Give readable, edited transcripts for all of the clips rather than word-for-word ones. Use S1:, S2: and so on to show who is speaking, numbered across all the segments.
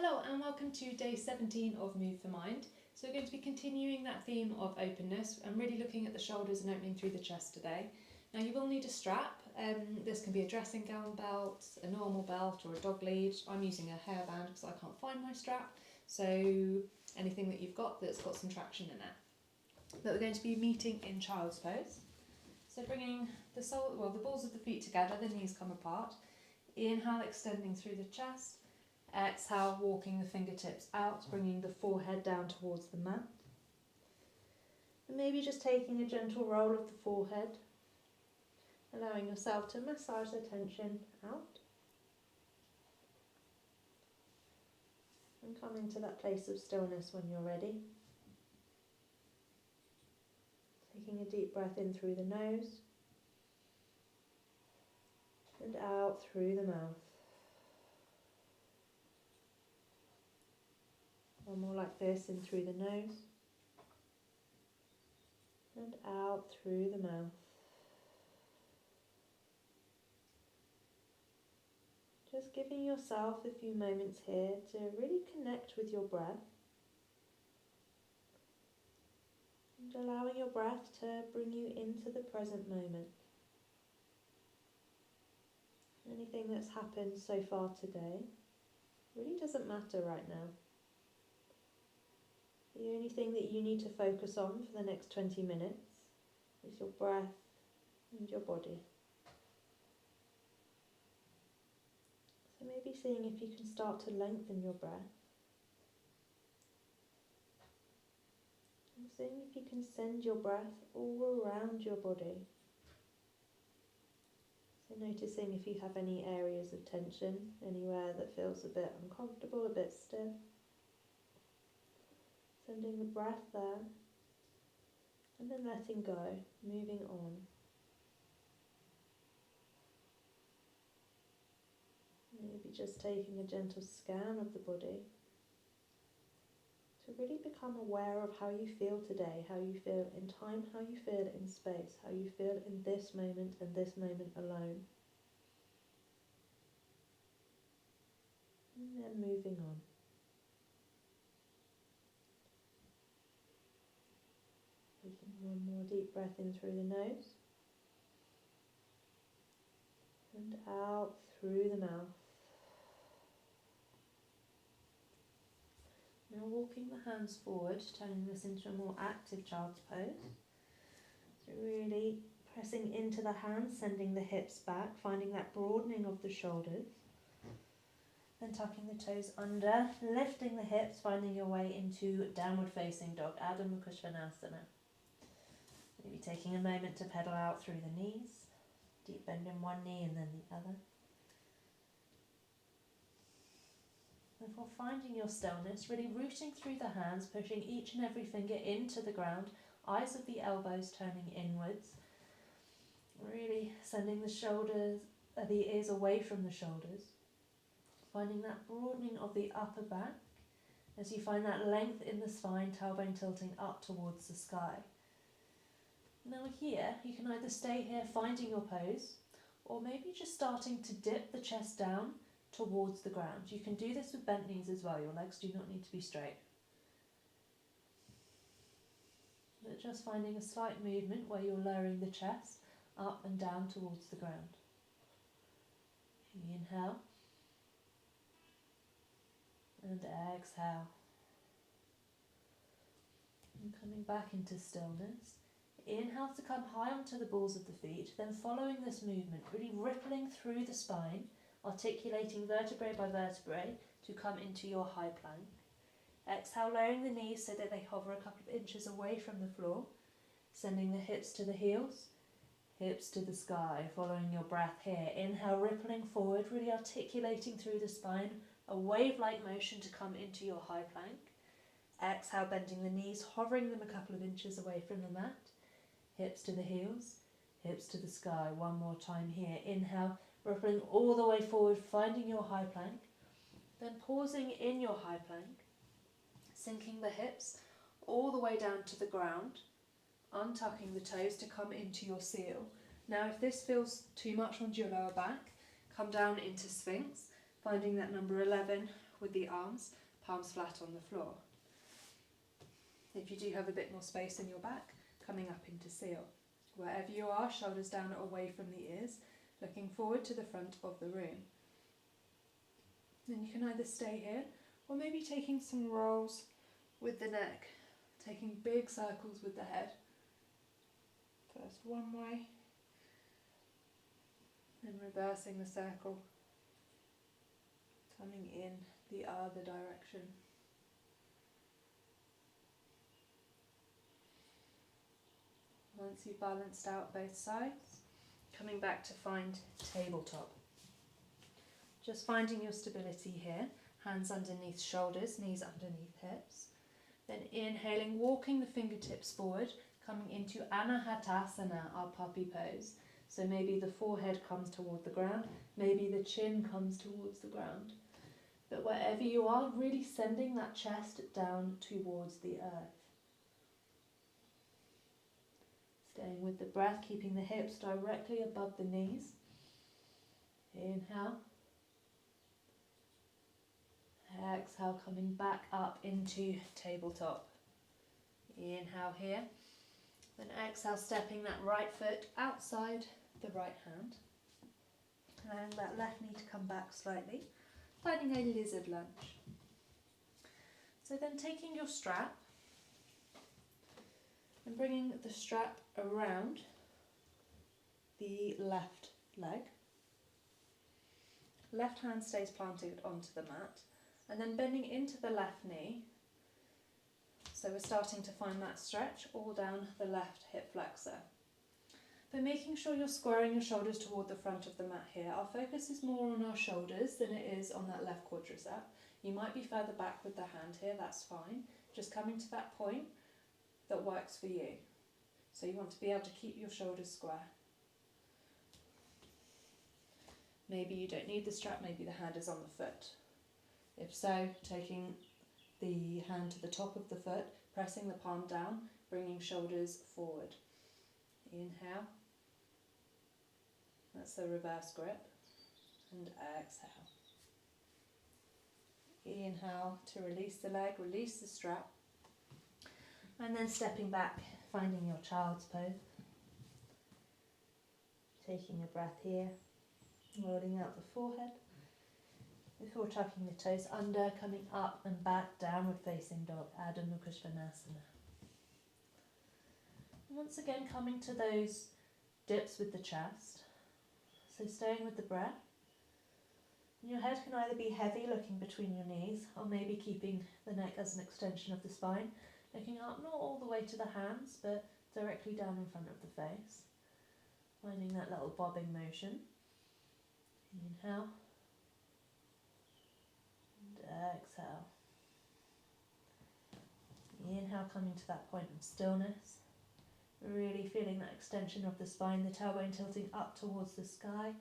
S1: Hello and welcome to day 17 of Move for Mind. So we're going to be continuing that theme of openness and really looking at the shoulders and opening through the chest today. Now you will need a strap. This can be a dressing gown belt, a normal belt or a dog lead. I'm using a hairband because I can't find my strap. So anything that you've got that's got some traction in it. But we're going to be meeting in child's pose. So bringing the balls of the feet together, the knees come apart. Inhale, extending through the chest. Exhale, walking the fingertips out, bringing the forehead down towards the mat. And maybe just taking a gentle roll of the forehead, allowing yourself to massage the tension out. And come into that place of stillness when you're ready. Taking a deep breath in through the nose and out through the mouth. One more like this, in through the nose and out through the mouth. Just giving yourself a few moments here to really connect with your breath and allowing your breath to bring you into the present moment. Anything that's happened so far today really doesn't matter right now. The only thing that you need to focus on for the next 20 minutes is your breath and your body. So maybe seeing if you can start to lengthen your breath. And seeing if you can send your breath all around your body. So noticing if you have any areas of tension, anywhere that feels a bit uncomfortable, a bit stiff. Sending the breath there, and then letting go, moving on. Maybe just taking a gentle scan of the body to really become aware of how you feel today, how you feel in time, how you feel in space, how you feel in this moment and this moment alone. And then moving on. Taking one more deep breath in through the nose and out through the mouth. Now walking the hands forward, turning this into a more active child's pose. So really pressing into the hands, sending the hips back, finding that broadening of the shoulders. Then tucking the toes under, lifting the hips, finding your way into downward facing dog, Adho Mukha Svanasana. Maybe taking a moment to pedal out through the knees, deep bend in one knee and then the other. Before finding your stillness, really rooting through the hands, pushing each and every finger into the ground, eyes of the elbows turning inwards. Really sending the shoulders, the ears away from the shoulders. Finding that broadening of the upper back as you find that length in the spine, tailbone tilting up towards the sky. Now here, you can either stay here finding your pose, or maybe just starting to dip the chest down towards the ground. You can do this with bent knees as well, your legs do not need to be straight. But just finding a slight movement where you're lowering the chest up and down towards the ground. Inhale. And exhale. And coming back into stillness. Inhale to come high onto the balls of the feet, then following this movement, really rippling through the spine, articulating vertebrae by vertebrae to come into your high plank. Exhale, lowering the knees so that they hover a couple of inches away from the floor, sending the hips to the heels, hips to the sky, following your breath here. Inhale, rippling forward, really articulating through the spine, a wave-like motion to come into your high plank. Exhale, bending the knees, hovering them a couple of inches away from the mat. Hips to the heels, hips to the sky. One more time here. Inhale, rippling all the way forward, finding your high plank. Then pausing in your high plank, sinking the hips all the way down to the ground, untucking the toes to come into your seal. Now if this feels too much onto your lower back, come down into Sphinx, finding that number 11
S2: with the arms, palms flat on the floor. If you do have a bit more space in your back, coming up into seal. Wherever you are, shoulders down away from the ears, looking forward to the front of the room. Then you can either stay here or maybe taking some rolls with the neck, taking big circles with the head. First one way, then reversing the circle, coming in the other direction. Once you've balanced out both sides, coming back to find tabletop. Just finding your stability here, hands underneath shoulders, knees underneath hips. Then inhaling, walking the fingertips forward, coming into Anahatasana, our puppy pose. So maybe the forehead comes toward the ground, maybe the chin comes towards the ground. But wherever you are, really sending that chest down towards the earth. Staying with the breath, keeping the hips directly above the knees. Inhale. Exhale, coming back up into tabletop. Inhale here. Then exhale, stepping that right foot outside the right hand. Allowing that left knee to come back slightly. Finding a lizard lunge. So then taking your strap and bringing the strap around the left leg. Left hand stays planted onto the mat. And then bending into the left knee. So we're starting to find that stretch all down the left hip flexor. But making sure you're squaring your shoulders toward the front of the mat here. Our focus is more on our shoulders than it is on that left quadricep. You might be further back with the hand here, that's fine. Just coming to that point that works for you. So you want to be able to keep your shoulders square. Maybe you don't need the strap, maybe the hand is on the foot. If so, taking the hand to the top of the foot, pressing the palm down, bringing shoulders forward. Inhale. That's the reverse grip. And exhale. Inhale to release the leg, release the strap. And then stepping back, finding your child's pose. Taking a breath here, rolling out the forehead. Before tucking the toes under, coming up and back, downward facing dog, Adho Mukha Svanasana. Once again, coming to those dips with the chest. So staying with the breath. And your head can either be heavy, looking between your knees, or maybe keeping the neck as an extension of the spine, looking up not all the way to the hands, but directly down in front of the face. Finding that little bobbing motion. Inhale. Exhale. Inhale, coming to that point of stillness. Really feeling that extension of the spine, the tailbone tilting up towards the sky.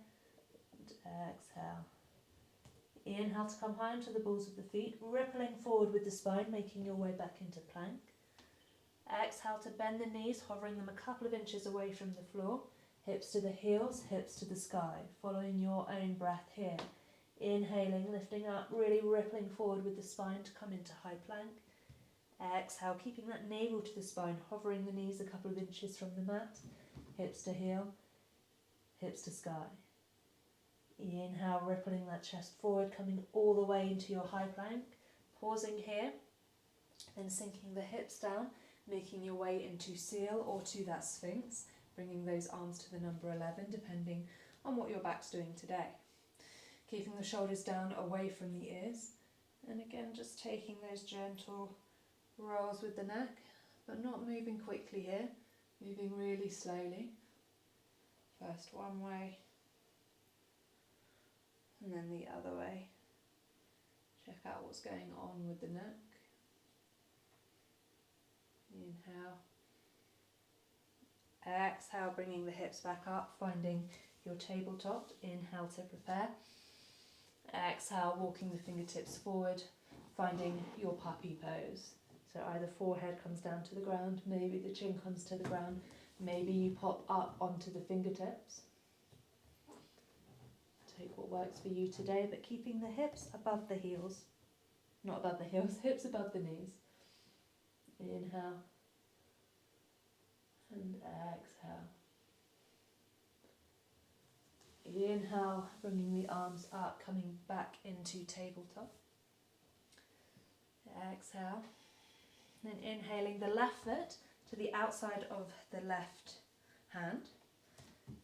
S2: And exhale. Inhale to come high onto the balls of the feet, rippling forward with the spine, making your way back into plank. Exhale to bend the knees, hovering them a couple of inches away from the floor. Hips to the heels, hips to the sky. Following your own breath here. Inhaling, lifting up, really rippling forward with the spine to come into high plank. Exhale, keeping that navel to the spine, hovering the knees a couple of inches from the mat. Hips to heel, hips to sky. Inhale, rippling that chest forward, coming all the way into your high plank. Pausing here, then sinking the hips down, making your way into seal or to that sphinx, bringing those arms to the number 11, depending on what your back's doing today. Keeping the shoulders down away from the ears. And again, just taking those gentle rolls with the neck, but not moving quickly here, moving really slowly. First one way, and then the other way. Check out what's going on with the neck. Inhale. Exhale, bringing the hips back up, finding your tabletop. Inhale to prepare. Exhale, walking the fingertips forward, finding your puppy pose. So either forehead comes down to the ground, maybe the chin comes to the ground, maybe you pop up onto the fingertips. Take what works for you today, but keeping the hips above the heels.
S1: not above the heels, hips above the knees. Inhale and exhale. Inhale, bringing the arms up, coming back into tabletop. Exhale. Then inhaling the left foot to the outside of the left hand,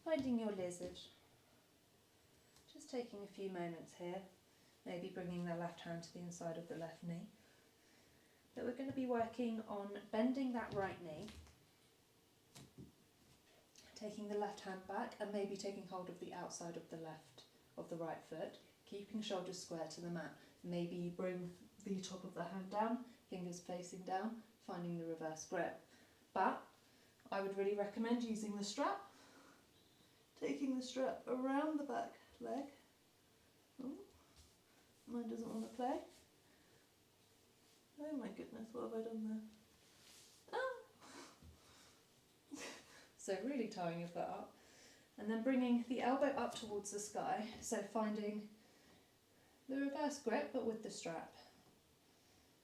S1: finding your lizard. Just taking a few moments here, maybe bringing the left hand to the inside of the left knee. But we're going to be working on bending that right knee, taking the left hand back and maybe taking hold of the outside of the right foot, keeping shoulders square to the mat. Maybe you bring the top of the hand down, fingers facing down, finding the reverse grip. But I would really recommend using the strap, taking the strap around the back leg. Oh, mine doesn't want to play. Oh my goodness, what have I done there? Oh! So really tying your foot up. And then bringing the elbow up towards the sky, so finding the reverse grip but with the strap.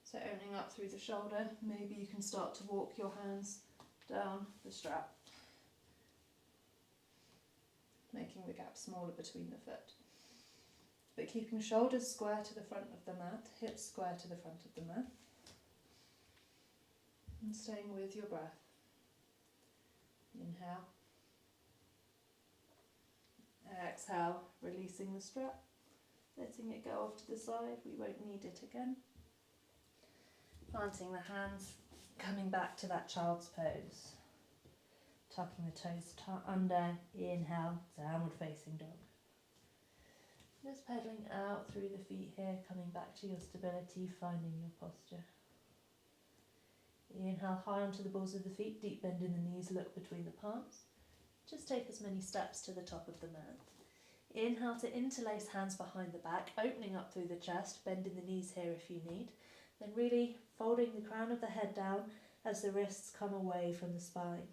S1: So opening up through the shoulder, maybe you can start to walk your hands down the strap, making the gap smaller between the foot. But keeping shoulders square to the front of the mat, hips square to the front of the mat. And staying with your breath. Inhale. Exhale, releasing the strap, letting it go off to the side, we won't need it again. Planting the hands, coming back to that child's pose. Tucking the toes under, inhale, downward facing dog. Just pedaling out through the feet here, coming back to your stability, finding your posture. Inhale high onto the balls of the feet, deep bend in the knees, look between the palms. Just take as many steps to the top of the mat. Inhale to interlace hands behind the back, opening up through the chest, bending the knees here if you need. Then really folding the crown of the head down as the wrists come away from the spine.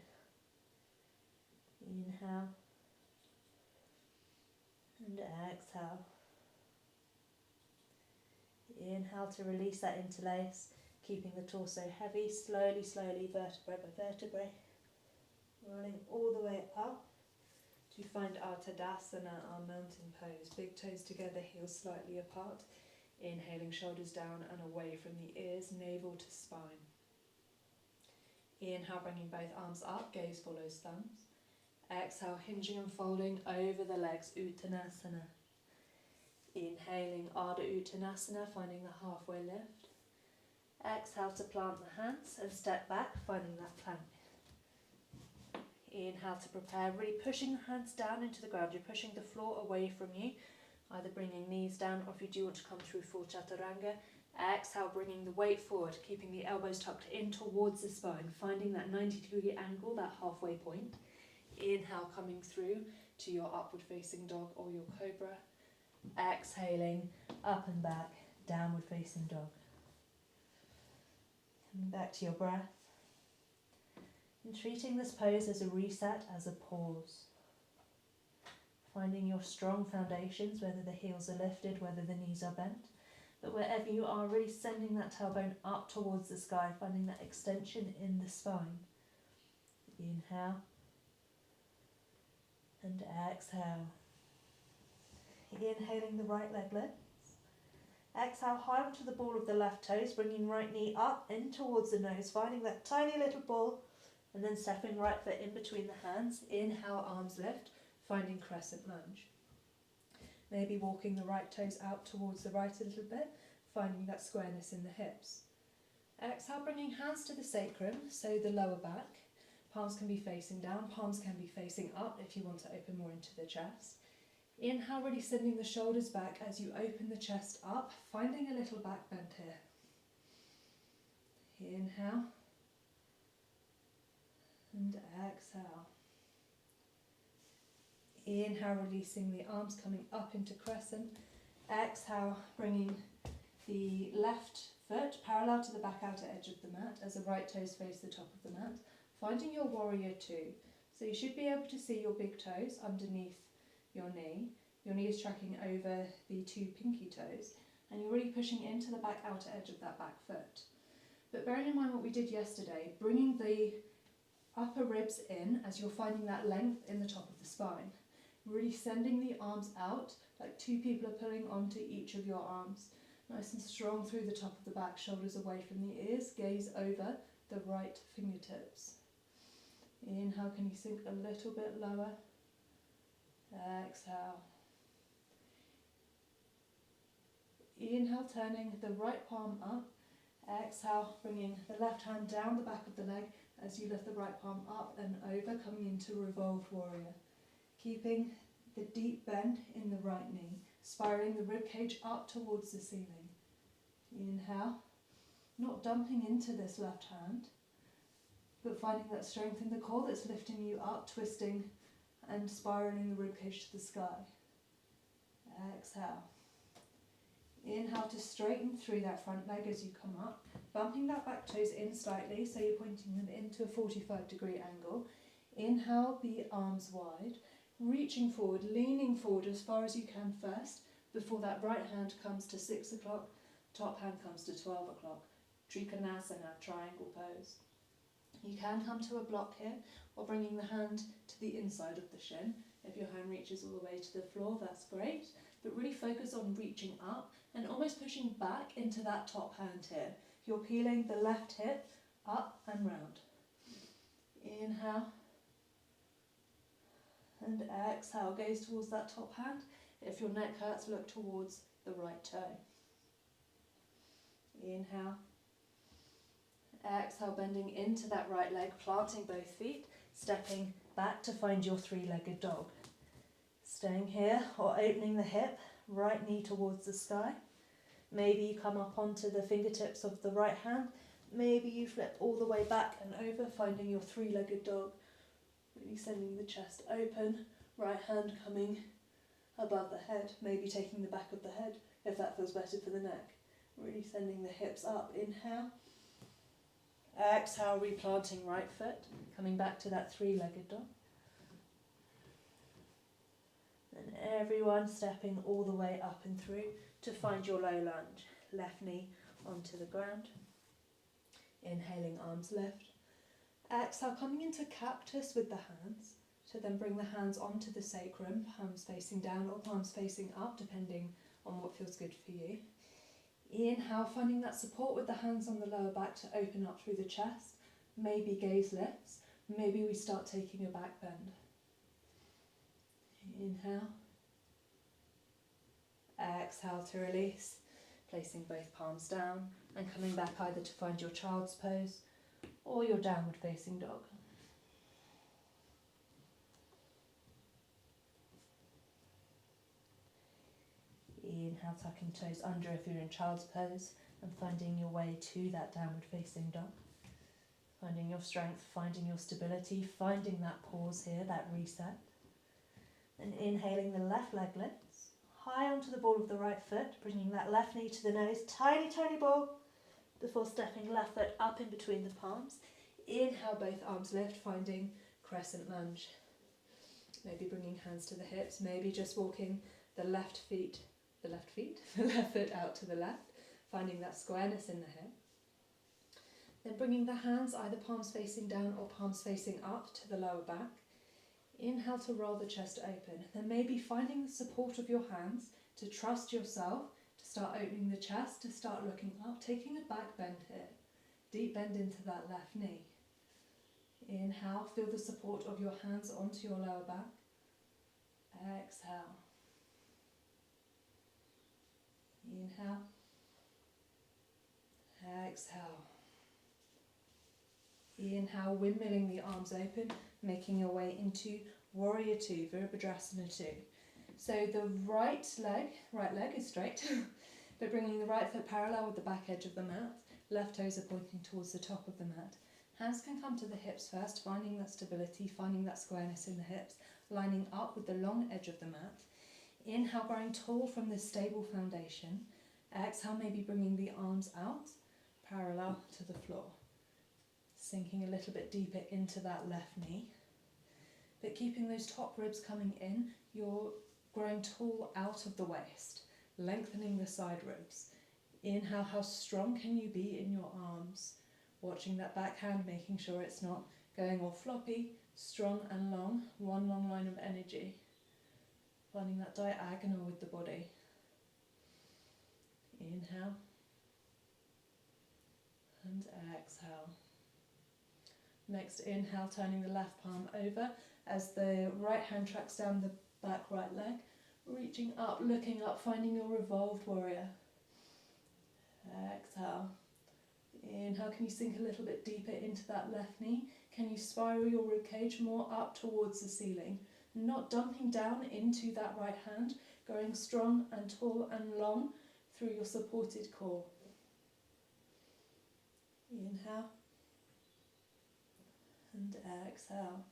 S1: Inhale and exhale. Inhale to release that interlace, keeping the torso heavy, slowly, vertebrae by vertebrae. Rolling all the way up to find our Tadasana, our mountain pose. Big toes together, heels slightly apart. Inhaling shoulders down and away from the ears, navel to spine. Inhale, bringing both arms up, gaze follows thumbs. Exhale, hinging and folding over the legs, Uttanasana. Inhaling, Ardha Uttanasana, finding the halfway lift. Exhale to plant the hands and step back, finding that plank. Inhale to prepare, really pushing the hands down into the ground. You're pushing the floor away from you, either bringing knees down or if you do want to come through full chaturanga. Exhale, bringing the weight forward, keeping the elbows tucked in towards the spine, finding that 90-degree angle, that halfway point. Inhale, coming through to your upward facing dog or your cobra. Exhaling, up and back, downward facing dog. Coming back to your breath. And treating this pose as a reset, as a pause. Finding your strong foundations, whether the heels are lifted, whether the knees are bent. But wherever you are, really sending that tailbone up towards the sky, finding that extension in the spine. Inhale. And exhale. Inhaling the right leg lifts. Exhale high onto the ball of the left toes, bringing right knee up in towards the nose, finding that tiny little ball, and then stepping right foot in between the hands. Inhale, arms lift, finding crescent lunge. Maybe walking the right toes out towards the right a little bit, finding that squareness in the hips. Exhale, bringing hands to the sacrum, so the lower back. Palms can be facing down, palms can be facing up if you want to open more into the chest. Inhale, really sending the shoulders back as you open the chest up, finding a little back bend here. Inhale. And exhale. Inhale, releasing the arms, coming up into crescent. Exhale, bringing the left foot parallel to the back outer edge of the mat as the right toes face the top of the mat. Finding your warrior two. So you should be able to see your big toes underneath your knee. Your knee is tracking over the two pinky toes.
S3: and you're really pushing into the back outer edge of that back foot. But bearing in mind what we did yesterday, bringing the upper ribs in as you're finding that length in the top of the spine. Really sending the arms out like two people are pulling onto each of your arms. Nice and strong through the top of the back, shoulders away from the ears, gaze over the right fingertips. Inhale, can you sink a little bit lower? Exhale. Inhale, turning the right palm up. Exhale, bringing the left hand down the back of the leg as you lift the right palm up and over, coming into revolved warrior. Keeping the deep bend in the right knee, spiraling the rib cage up towards the ceiling. Inhale, not dumping into this left hand, but finding that strength in the core that's lifting you up, twisting and spiraling the rib cage to the sky. Exhale. Inhale to straighten through that front leg as you come up, bumping that back toes in slightly so you're pointing them into a 45-degree angle. Inhale, the arms wide, reaching forward, leaning forward as far as you can first before that right hand comes to 6 o'clock, top hand comes to 12 o'clock. Trikonasana, triangle pose. You can come to a block here or bringing the hand to the inside of the shin. If your hand reaches all the way to the floor, that's great, but really focus on reaching up and almost pushing back into that top hand here. You're peeling the left hip up and round. Inhale and exhale, gaze towards that top hand. If your neck hurts, look towards the right toe. Inhale. Exhale, bending into that right leg, planting both feet, stepping back to find your three-legged dog. Staying here or opening the hip, right knee towards the sky. Maybe you come up onto the fingertips of the right hand. Maybe you flip all the way back and over, finding your three-legged dog. Really sending the chest open, right hand coming above the head, maybe taking the back of the head if that feels better for the neck. Really sending the hips up, inhale. Exhale, replanting right foot, coming back to that three-legged dog. And everyone stepping all the way up and through to find your low lunge. Left knee onto the ground. Inhaling, arms lift. Exhale, coming into cactus with the hands. So then bring the hands onto the sacrum, palms facing down or palms facing up, depending on what feels good for you. Inhale, finding that support with the hands on the lower back to open up through the chest. Maybe gaze lifts. Maybe we start taking a back bend. Inhale. Exhale to release, placing both palms down and coming back either to find your child's pose or your downward facing dog. Inhale, tucking toes under if you're in child's pose and finding your way to that downward facing dog. Finding your strength, finding your stability, finding that pause here, that reset. And inhaling, the left leg lifts, high onto the ball of the right foot, bringing that left knee to the nose, tiny, tiny ball, before stepping left foot up in between the palms. Inhale, both arms lift, finding crescent lunge. Maybe bringing hands to the hips, maybe just walking the left foot out to the left, finding that squareness in the hip. Then bringing the hands either palms facing down or palms facing up to the lower back. Inhale to roll the chest open. Then maybe finding the support of your hands to trust yourself, to start opening the chest, to start looking up, taking a back bend here. Deep bend into that left knee. Inhale, feel the support of your hands onto your lower back. Exhale. Inhale. Exhale. Inhale, windmilling the arms open, making your way into Warrior Two, Virabhadrasana 2. So the right leg is straight, but bringing the right foot parallel with the back edge of the mat. Left toes are pointing towards the top of the mat. Hands can come to the hips first, finding that stability, finding that squareness in the hips, lining up with the long edge of the mat. Inhale, growing tall from this stable foundation. Exhale, maybe bringing the arms out, parallel to the floor. Sinking a little bit deeper into that left knee. But keeping those top ribs coming in, you're growing tall out of the waist. lengthening the side ribs. Inhale, how strong can you be in your arms? Watching that backhand, making sure it's not going all floppy, strong and long, one long line of energy. Finding that diagonal with the body. Inhale and exhale. Next inhale, turning the left palm over as the right hand tracks down the back right leg, reaching up, looking up, finding your revolved warrior. Exhale. Inhale, can you sink a little bit deeper into that left knee? Can you spiral your ribcage more up towards the ceiling? Not dumping down into that right hand, going strong and tall and long through your supported core. Inhale and exhale.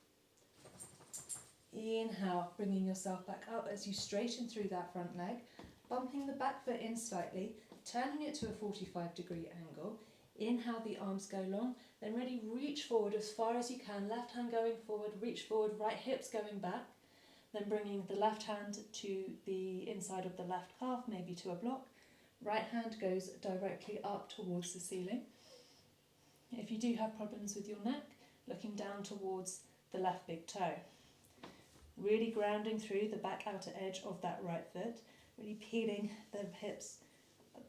S3: Inhale, bringing yourself back up as you straighten through that front leg, bumping the back foot in slightly, turning it to a 45-degree angle. Inhale, the arms go long, then ready, reach forward as far as you can, left hand going forward, reach forward, right hips going back, then bringing the left hand to the inside of the left calf, maybe to a block. Right hand goes directly up towards the ceiling. If you do have problems with your neck, looking down towards the left big toe. Really grounding through the back outer edge of that right foot, really peeling the hips,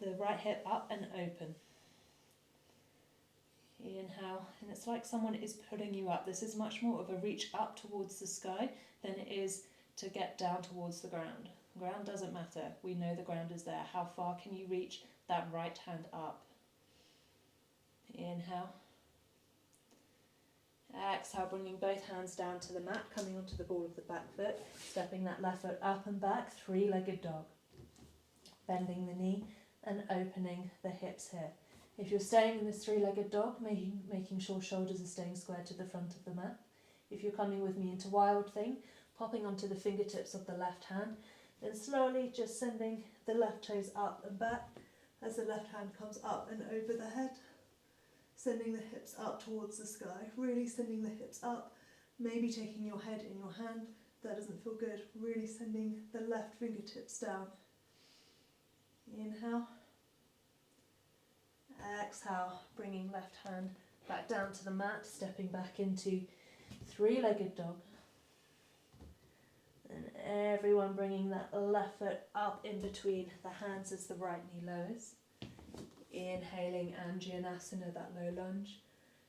S3: the right hip up and open. Inhale, and it's like someone is pulling you up. This is much more of a reach up towards the sky than it is to get down towards the ground. Ground doesn't matter. We know the ground is there. How far can you reach that right hand up? Inhale. Exhale, bringing both hands down to the mat, coming onto the ball of the back foot, stepping that left foot up and back, three-legged dog. Bending the knee and opening the hips here. If you're staying in this three-legged dog, making sure shoulders are staying square to the front of the mat. If you're coming with me into Wild Thing, popping onto the fingertips of the left hand, then slowly just sending the left toes up and back as the left hand comes up and over the head. Sending the hips up towards the sky, really sending the hips up, maybe taking your head in your hand, that doesn't feel good, really sending the left fingertips down. Inhale. Exhale, bringing left hand back down to the mat, stepping back into three-legged dog. And everyone bringing that left foot up in between the hands as the right knee lowers. Inhaling Anjaneyasana, that low lunge.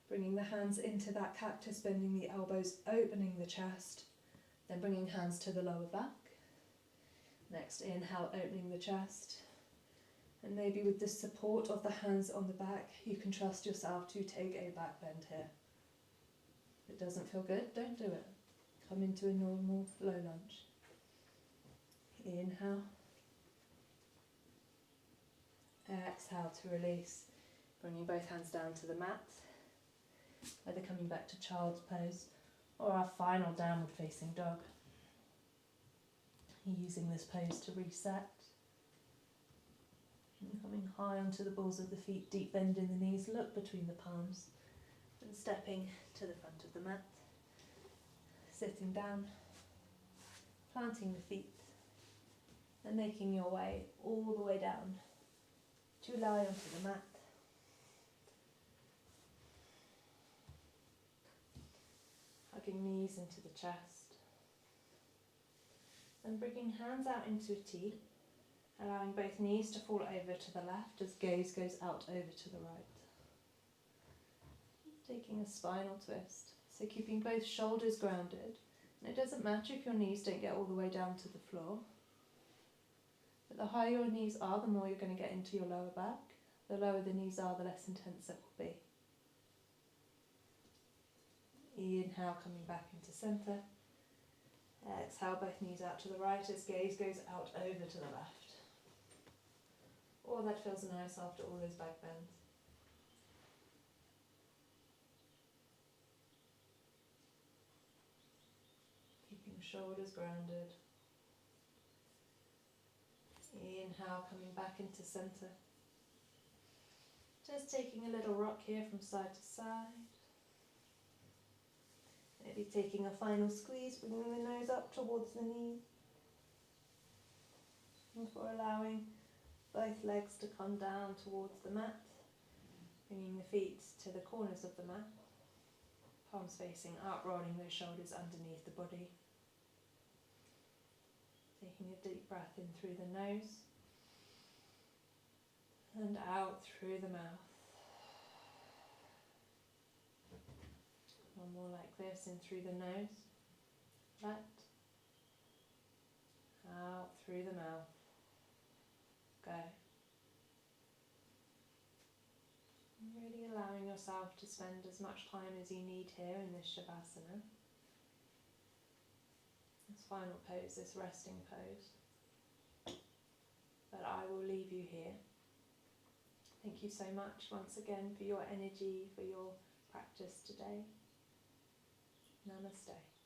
S3: Bringing the hands into that cactus, bending the elbows, opening the chest. Then bringing hands to the lower back. Next inhale, opening the chest. And maybe with the support of the hands on the back, you can trust yourself to take a back bend here. If it doesn't feel good, don't do it. Come into a normal low lunge. Inhale. Exhale to release, bringing both hands down to the mat, either coming back to child's pose or our final downward facing dog. Using this pose to reset. And coming high onto the balls of the feet, deep bend in the knees, look between the palms, and stepping to the front of the mat. Sitting down, planting the feet, and making your way all the way down to lie onto the mat. Hugging knees into the chest. And bringing hands out into a T, allowing both knees to fall over to the left as gaze goes out over to the right. Taking a spinal twist, so keeping both shoulders grounded. And it doesn't matter if your knees don't get all the way down to the floor. But the higher your knees are, the more you're going to get into your lower back. The lower the knees are, the less intense it will be. Inhale, coming back into centre. Exhale, both knees out to the right as gaze goes out over to the left. Oh, that feels nice after all those back bends. Keeping shoulders grounded. Inhale, coming back into centre. Just taking a little rock here from side to side. Maybe taking a final squeeze, bringing the nose up towards the knees. And for allowing
S2: Both legs to come down towards the mat, bringing the feet to the corners of the mat, palms facing up, rolling those shoulders underneath the body. Taking a deep breath in through the nose and out through the mouth. One more like this, in through the nose, let, out through the mouth, go. Really allowing yourself to spend as much time as you need here in this Shavasana. This final pose, this resting pose. But I will leave you here. Thank you so much once again for your energy, for your practice today. Namaste.